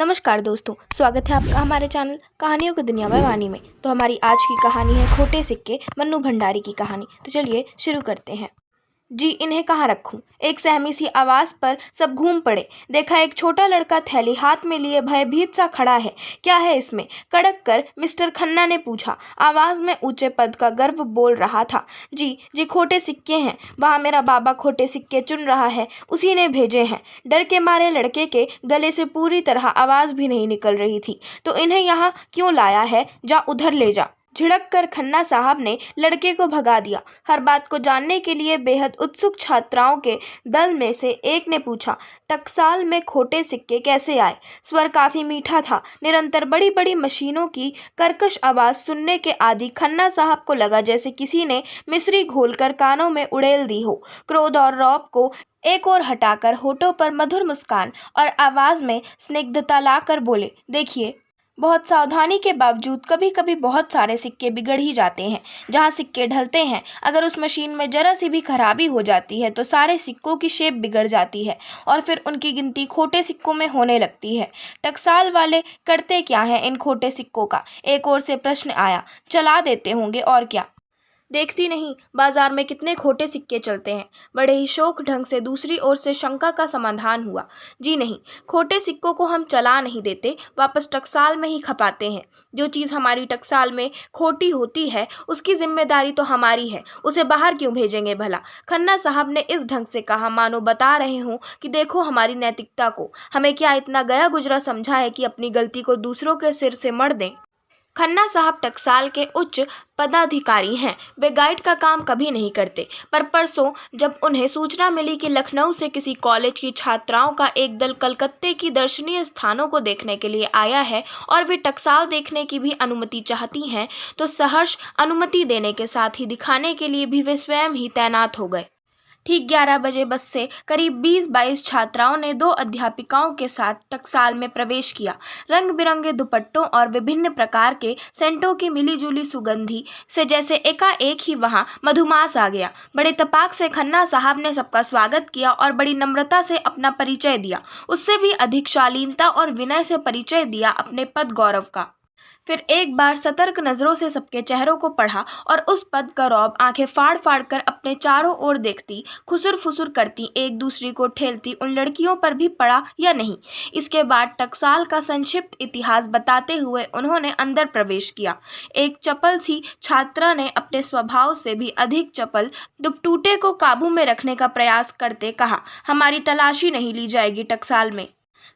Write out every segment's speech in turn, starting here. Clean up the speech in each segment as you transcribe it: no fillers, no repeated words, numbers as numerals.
नमस्कार दोस्तों, स्वागत है आपका हमारे चैनल कहानियों की दुनिया में वाणी में। तो हमारी आज की कहानी है खोटे सिक्के मन्नू भंडारी की कहानी। तो चलिए शुरू करते हैं। जी, इन्हें कहाँ रखूं? एक सहमी सी आवाज पर सब घूम पड़े। देखा एक छोटा लड़का थैली हाथ में लिए भयभीत सा खड़ा है। क्या है इसमें? कड़क कर मिस्टर खन्ना ने पूछा। आवाज में ऊंचे पद का गर्व बोल रहा था। जी खोटे सिक्के हैं। वहाँ मेरा बाबा खोटे सिक्के चुन रहा है, उसी ने भेजे हैं। डर के मारे लड़के के गले से पूरी तरह आवाज भी नहीं निकल रही थी। तो इन्हें यहाँ क्यों लाया है? जा उधर ले जा। झिड़क कर खन्ना साहब ने लड़के को भगा दिया। हर बात को जानने के लिए बेहद उत्सुक छात्राओं के दल में से एक ने पूछा, टकसाल में खोटे सिक्के कैसे आए? स्वर काफी मीठा था। निरंतर बड़ी बड़ी मशीनों की कर्कश आवाज सुनने के आदि खन्ना साहब को लगा जैसे किसी ने मिश्री घोलकर कानों में उड़ेल दी हो। क्रोध और रौब को एक ओर हटाकर होठों पर मधुर मुस्कान और आवाज में स्निग्धता लाकर बोले, देखिए, बहुत सावधानी के बावजूद कभी कभी बहुत सारे सिक्के बिगड़ ही जाते हैं। जहाँ सिक्के ढलते हैं, अगर उस मशीन में जरा सी भी खराबी हो जाती है तो सारे सिक्कों की शेप बिगड़ जाती है और फिर उनकी गिनती खोटे सिक्कों में होने लगती है। टकसाल वाले करते क्या हैं इन खोटे सिक्कों का? एक ओर से प्रश्न आया। चला देते होंगे और क्या। देखती नहीं बाजार में कितने खोटे सिक्के चलते हैं? बड़े ही शौक ढंग से दूसरी ओर से शंका का समाधान हुआ। जी नहीं, खोटे सिक्कों को हम चला नहीं देते, वापस टकसाल में ही खपाते हैं। जो चीज़ हमारी टकसाल में खोटी होती है उसकी जिम्मेदारी तो हमारी है, उसे बाहर क्यों भेजेंगे भला? खन्ना साहब ने इस ढंग से कहा मानो बता रहे हों कि देखो हमारी नैतिकता को। हमें क्या इतना गया गुजरा समझा है कि अपनी गलती को दूसरों के सिर से मढ़ दें? खन्ना साहब टकसाल के उच्च पदाधिकारी हैं। वे गाइड का काम कभी नहीं करते, पर परसों जब उन्हें सूचना मिली कि लखनऊ से किसी कॉलेज की छात्राओं का एक दल कलकत्ते की दर्शनीय स्थानों को देखने के लिए आया है और वे टकसाल देखने की भी अनुमति चाहती हैं, तो सहर्ष अनुमति देने के साथ ही दिखाने के लिए भी वे स्वयं ही तैनात हो गए। ठीक 11 बजे बस से करीब 20-22 छात्राओं ने 2 अध्यापिकाओं के साथ टकसाल में प्रवेश किया। रंग बिरंगे दुपट्टों और विभिन्न प्रकार के सेंटों की मिलीजुली सुगंधी से जैसे एकाएक ही वहां मधुमास आ गया। बड़े तपाक से खन्ना साहब ने सबका स्वागत किया और बड़ी नम्रता से अपना परिचय दिया। उससे भी अधिक शालीनता और विनय से परिचय दिया अपने पद गौरव का। फिर एक बार सतर्क नजरों से सबके चेहरों को पढ़ा और उस पद का रौब आंखें फाड़ फाड़ कर अपने चारों ओर देखती, खुसुर फुसुर करती, एक दूसरी को ठेलती उन लड़कियों पर भी पड़ा या नहीं। इसके बाद टकसाल का संक्षिप्त इतिहास बताते हुए उन्होंने अंदर प्रवेश किया। एक चपल सी छात्रा ने अपने स्वभाव से भी अधिक चपल दुपटूटे को काबू में रखने का प्रयास करते कहा, हमारी तलाशी नहीं ली जाएगी टकसाल में।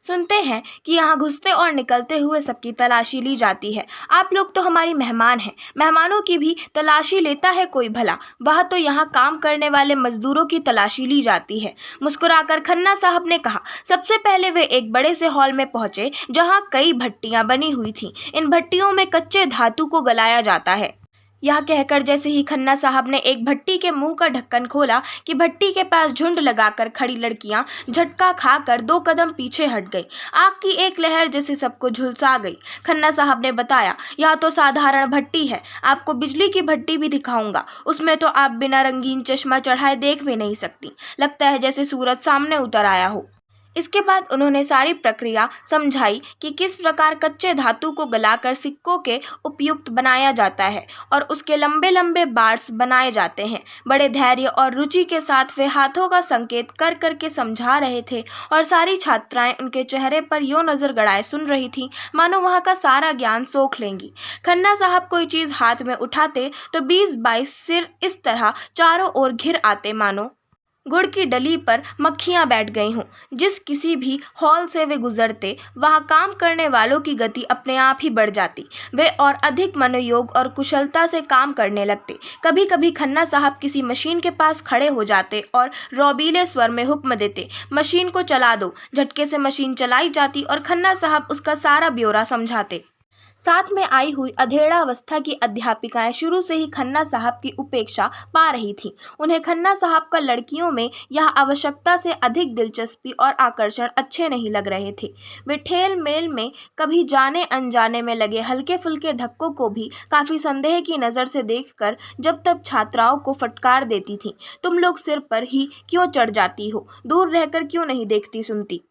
सुनते हैं कि यहाँ घुसते और निकलते हुए सबकी तलाशी ली जाती है। आप लोग तो हमारी मेहमान हैं, मेहमानों की भी तलाशी लेता है कोई भला? वह तो यहाँ काम करने वाले मजदूरों की तलाशी ली जाती है। मुस्कुराकर खन्ना साहब ने कहा। सबसे पहले वे एक बड़े से हॉल में पहुंचे जहाँ कई भट्टियां बनी हुई थीं। इन भट्टियों में कच्चे धातु को गलाया जाता है। यह कहकर जैसे ही खन्ना साहब ने एक भट्टी के मुंह का ढक्कन खोला कि भट्टी के पास झुंड लगाकर खड़ी लड़कियां झटका खाकर 2 कदम पीछे हट गई। आग की एक लहर जैसे सबको झुलसा गई। खन्ना साहब ने बताया, यह तो साधारण भट्टी है, आपको बिजली की भट्टी भी दिखाऊंगा। उसमें तो आप बिना रंगीन चश्मा चढ़ाए देख भी नहीं सकती, लगता है जैसे सूरज सामने उतर आया हो। इसके बाद उन्होंने सारी प्रक्रिया समझाई कि किस प्रकार कच्चे धातु को गलाकर सिक्कों के उपयुक्त बनाया जाता है और उसके लंबे लंबे बार्स बनाए जाते हैं। बड़े धैर्य और रुचि के साथ वे हाथों का संकेत कर कर के समझा रहे थे और सारी छात्राएं उनके चेहरे पर यूं नजर गड़ाए सुन रही थीं मानो वहाँ का सारा ज्ञान सोख लेंगी। खन्ना साहब कोई चीज़ हाथ में उठाते तो 20-22 सिर इस तरह चारों ओर घिर आते मानो गुड़ की डली पर मक्खियां बैठ गई हों। जिस किसी भी हॉल से वे गुजरते वहां काम करने वालों की गति अपने आप ही बढ़ जाती। वे और अधिक मनोयोग और कुशलता से काम करने लगते। कभी कभी खन्ना साहब किसी मशीन के पास खड़े हो जाते और रौबीले स्वर में हुक्म देते, मशीन को चला दो। झटके से मशीन चलाई जाती और खन्ना साहब उसका सारा ब्यौरा समझाते। साथ में आई हुई अधेड़ा अवस्था की अध्यापिकाएं शुरू से ही खन्ना साहब की उपेक्षा पा रही थीं। उन्हें खन्ना साहब का लड़कियों में यह आवश्यकता से अधिक दिलचस्पी और आकर्षण अच्छे नहीं लग रहे थे। वे ठेल मेल में कभी जाने अनजाने में लगे हल्के फुल्के धक्कों को भी काफ़ी संदेह की नज़र से देखकर जब तक छात्राओं को फटकार देती थीं, तुम लोग सिर पर ही क्यों चढ़ जाती हो, दूर रहकर क्यों नहीं देखती सुनती।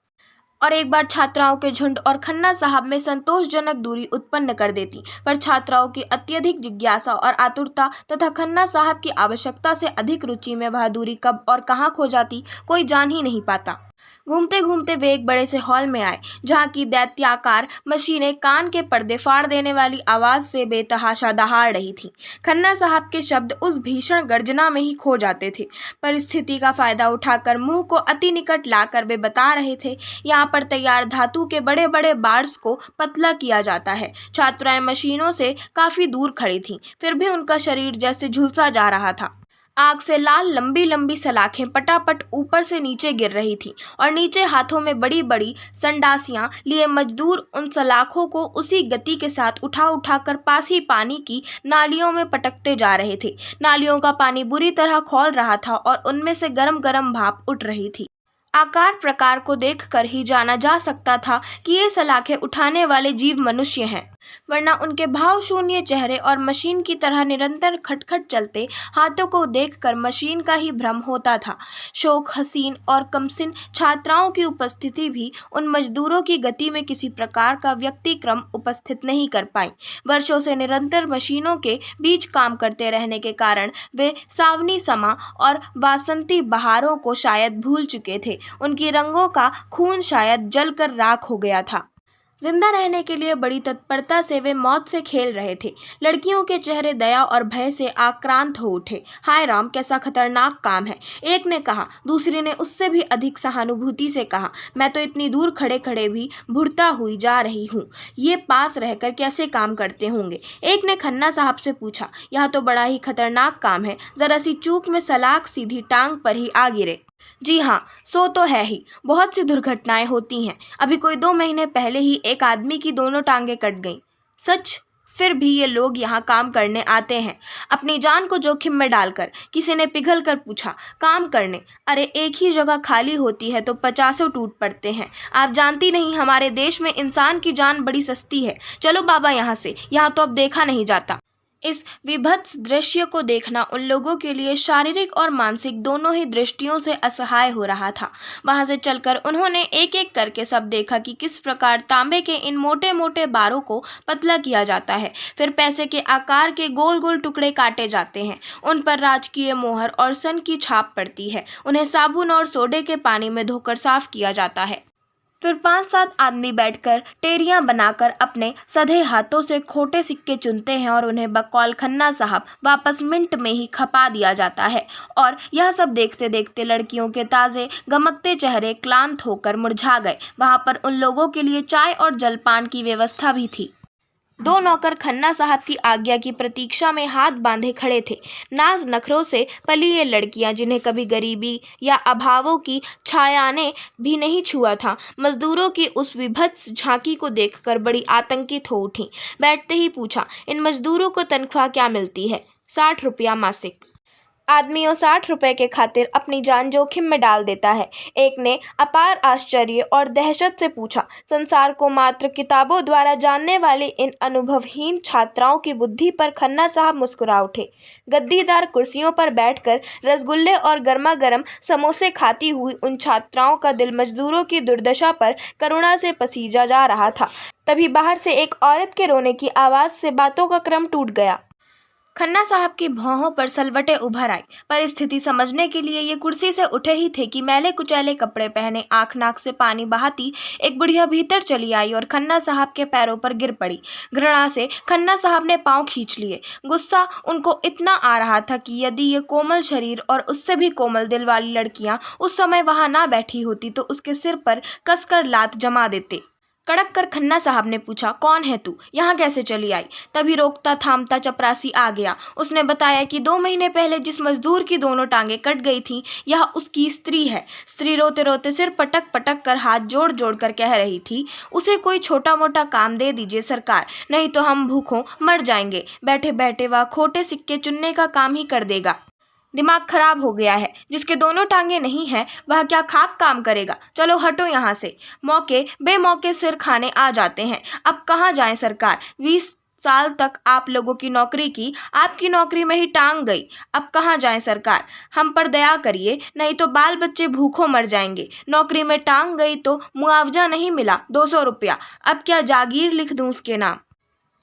और एक बार छात्राओं के झुंड और खन्ना साहब में संतोषजनक दूरी उत्पन्न कर देती। पर छात्राओं की अत्यधिक जिज्ञासा और आतुरता तथा खन्ना साहब की आवश्यकता से अधिक रुचि में वह दूरी कब और कहाँ खो जाती, कोई जान ही नहीं पाता। घूमते घूमते वे एक बड़े से हॉल में आए, जहाँ की दैत्याकार मशीनें कान के पर्दे फाड़ देने वाली आवाज से बेतहाशा दहाड़ रही थीं। खन्ना साहब के शब्द उस भीषण गर्जना में ही खो जाते थे। परिस्थिति का फायदा उठाकर मुंह को अति निकट लाकर वे बता रहे थे, यहाँ पर तैयार धातु के बड़े बड़े बार्स को पतला किया जाता है। छात्राएं मशीनों से काफी दूर खड़ी थीं, फिर भी उनका शरीर जैसे झुलसा जा रहा था। आग से लाल लंबी लंबी सलाखें पटापट ऊपर से नीचे गिर रही थीं और नीचे हाथों में बड़ी बड़ी संडासियां लिए मजदूर उन सलाखों को उसी गति के साथ उठा उठाकर पास ही पानी की नालियों में पटकते जा रहे थे। नालियों का पानी बुरी तरह खौल रहा था और उनमें से गरम गरम भाप उठ रही थी। आकार प्रकार को देखकर ही जाना जा सकता था कि ये सलाखें उठाने वाले जीव मनुष्य हैं, वरना उनके भाव शून्य चेहरे और मशीन की तरह निरंतर खटखट चलते हाथों को देखकर मशीन का ही भ्रम होता था। शोक हसीन और कमसिन छात्राओं की उपस्थिति भी उन मजदूरों की गति में किसी प्रकार का व्यक्तिक्रम उपस्थित नहीं कर पाई। वर्षों से निरंतर मशीनों के बीच काम करते रहने के कारण वे सावनी समा और वासंती बहारों को शायद भूल चुके थे। उनकी रंगों का खून शायद जलकर राख हो गया था। जिंदा रहने के लिए बड़ी तत्परता से वे मौत से खेल रहे थे। लड़कियों के चेहरे दया और भय से आक्रांत हो उठे। हाय राम, कैसा खतरनाक काम है, एक ने कहा। दूसरी ने उससे भी अधिक सहानुभूति से कहा, मैं तो इतनी दूर खड़े खड़े भी भुड़ता हुई जा रही हूँ, ये पास रहकर कैसे काम करते होंगे। एक ने खन्ना साहब से पूछा, यह तो बड़ा ही खतरनाक काम है, जरा सी चूक में सलाख सीधी टांग पर ही आ गिरे। जी हाँ, सो तो है ही, बहुत सी दुर्घटनाएं होती हैं। अभी कोई 2 महीने पहले ही एक आदमी की दोनों टांगें कट गईं। सच, फिर भी ये लोग यहाँ काम करने आते हैं, अपनी जान को जोखिम में डालकर। किसी ने पिघल कर पूछा, काम करने? अरे एक ही जगह खाली होती है तो 50 टूट पड़ते हैं। आप जानती नहीं, हमारे देश में इंसान की जान बड़ी सस्ती है। चलो बाबा यहाँ से, यहाँ तो अब देखा नहीं जाता। इस विभत्स दृश्य को देखना उन लोगों के लिए शारीरिक और मानसिक दोनों ही दृष्टियों से असहाय हो रहा था। वहां से चलकर उन्होंने एक एक करके सब देखा कि किस प्रकार तांबे के इन मोटे मोटे बारों को पतला किया जाता है, फिर पैसे के आकार के गोल गोल टुकड़े काटे जाते हैं, उन पर राजकीय मोहर और सन की छाप पड़ती है, उन्हें साबुन और सोडे के पानी में धोकर साफ किया जाता है। फिर 5-7 आदमी बैठकर टेरियां बनाकर अपने सधे हाथों से खोटे सिक्के चुनते हैं और उन्हें बकौल खन्ना साहब वापस मिंट में ही खपा दिया जाता है। और यह सब देखते देखते लड़कियों के ताज़े गमकते चेहरे क्लांत होकर मुरझा गए। वहां पर उन लोगों के लिए चाय और जलपान की व्यवस्था भी थी। 2 नौकर खन्ना साहब की आज्ञा की प्रतीक्षा में हाथ बांधे खड़े थे। नाज नखरों से पली ये लड़कियां, जिन्हें कभी गरीबी या अभावों की छाया ने भी नहीं छुआ था, मजदूरों की उस विभत्स झांकी को देखकर बड़ी आतंकित हो उठी। बैठते ही पूछा, इन मजदूरों को तनख्वाह क्या मिलती है? 60 रुपया मासिक। आदमियों 60 रुपए के खातिर अपनी जान जोखिम में डाल देता है। एक ने अपार आश्चर्य और दहशत से पूछा। संसार को मात्र किताबों द्वारा जानने वाले इन अनुभवहीन छात्राओं की बुद्धि पर खन्ना साहब मुस्कुरा उठे। गद्दीदार कुर्सियों पर बैठकर रसगुल्ले और गर्मा गर्म समोसे खाती हुई उन छात्राओं का दिल मजदूरों की दुर्दशा पर करुणा से पसीजा जा रहा था। तभी बाहर से एक औरत के रोने की आवाज़ से बातों का क्रम टूट गया। खन्ना साहब की भौहों पर सलवटें उभर आई। परिस्थिति समझने के लिए ये कुर्सी से उठे ही थे कि मैले कुचैले कपड़े पहने, आंख नाक से पानी बहाती एक बुढ़िया भीतर चली आई और खन्ना साहब के पैरों पर गिर पड़ी। घृणा से खन्ना साहब ने पांव खींच लिए। गुस्सा उनको इतना आ रहा था कि यदि ये कोमल शरीर और उससे भी कोमल दिल वाली लड़कियां उस समय वहां ना बैठी होती तो उसके सिर पर कसकर लात जमा देते। कड़क कर खन्ना साहब ने पूछा, कौन है तू, यहाँ कैसे चली आई? तभी रोकता थामता चपरासी आ गया। उसने बताया कि 2 महीने पहले जिस मजदूर की दोनों टांगें कट गई थीं, यह उसकी स्त्री है। स्त्री रोते रोते सिर पटक पटक कर हाथ जोड़ जोड़ कर कह रही थी, उसे कोई छोटा मोटा काम दे दीजिए सरकार, नहीं तो हम भूखों मर जाएंगे। बैठे बैठे वह खोटे सिक्के चुनने का काम ही कर देगा। दिमाग खराब हो गया है। जिसके दोनों टांगे नहीं हैं वह क्या खाक काम करेगा? चलो हटो यहाँ से। मौके बेमौके सिर खाने आ जाते हैं। अब कहाँ जाएं सरकार? 20 साल तक आप लोगों की नौकरी की, आपकी नौकरी में ही टांग गई। अब कहाँ जाए सरकार, हम पर दया करिए, नहीं तो बाल बच्चे भूखों मर जाएंगे। नौकरी में टांग गई तो मुआवजा नहीं मिला, 200 रुपया, अब क्या जागीर लिख दूं उसके नाम।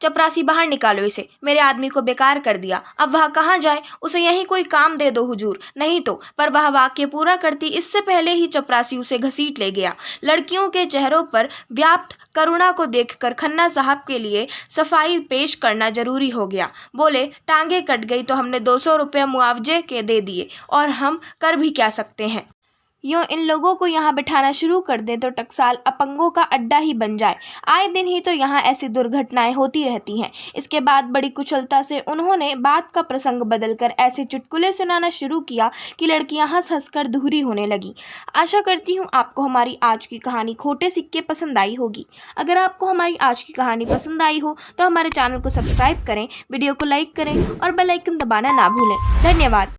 चपरासी, बाहर निकालो इसे, मेरे आदमी को बेकार कर दिया। अब वह कहाँ जाए, उसे यहीं कोई काम दे दो हुजूर, नहीं तो। पर वह वाक्य पूरा करती इससे पहले ही चपरासी उसे घसीट ले गया। लड़कियों के चेहरों पर व्याप्त करुणा को देखकर खन्ना साहब के लिए सफाई पेश करना जरूरी हो गया। बोले, टांगे कट गई तो हमने 200 रुपये मुआवजे के दे दिए, और हम कर भी क्या सकते हैं। यूँ इन लोगों को यहाँ बिठाना शुरू कर दें तो टकसाल अपंगों का अड्डा ही बन जाए। आए दिन ही तो यहाँ ऐसी दुर्घटनाएं होती रहती हैं। इसके बाद बड़ी कुशलता से उन्होंने बात का प्रसंग बदलकर ऐसे चुटकुले सुनाना शुरू किया कि लड़कियां हंस हंस कर दूरी होने लगी। आशा करती हूँ आपको हमारी आज की कहानी खोटे सिक्के पसंद आई होगी। अगर आपको हमारी आज की कहानी पसंद आई हो तो हमारे चैनल को सब्सक्राइब करें, वीडियो को लाइक करें और बेल आइकन दबाना ना भूलें। धन्यवाद।